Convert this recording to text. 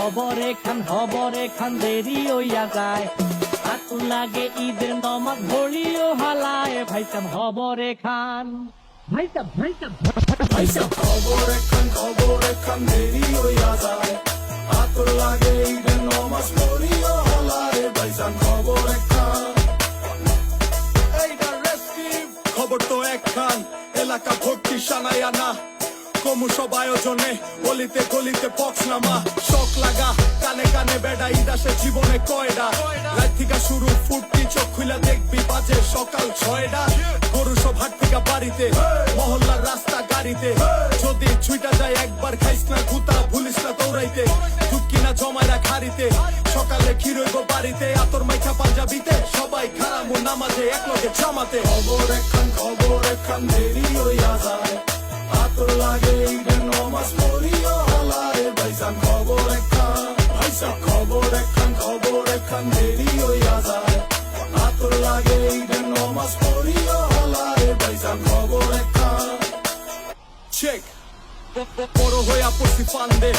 খবরে খান দেরি হইয়া যায় আতুর লাগে ঈদের নমাজ ভরিও হালায় ভাইসাব খবরে খান ভাইসাব খবরে খান দেরি হইয়া যায় আতর লাগে ঈদের নমাজ পড়িও হলারে ভাইজান খবরে খান এইটা রেস্কিউ খবর তো একখান এলাকা ভর্তি সানায়া না কমু সব আয়োজনে গলিতে গলিতে পক্স নামা শখ লাগা কানে কানে বেড়া ইদাসে জীবনে কয়ডা রাত থেকে শুরু ফুটতি চোখ খুলে দেখবি বাজে সকাল 6টা গরু সব হাট থেকে বাড়িতে মহল্লার রাস্তা গাড়িতে যদি ছুইটা যায় একবার খাইস না গুতা ভুলিস না দৌড়াইতে দুঃখি না জমাইরা খারিতে সকালে ক্ষীরইব বাড়িতে আতর মাইখা পাঞ্জাবিতে সবাই খারামু নামাজে একলগে জামাতে খবর একখান দেরি হইয়া যায় আতর লাগে ঈদের নমাজ পড়িও হলারে ভাইজান খবর একখান দেরি হইয়া যায় আতর লাগে ঈদের নমাজ পড়িও হলারে ভাইজান খবর একখান চেক বড় হইয়া পড়ছি ফান্দে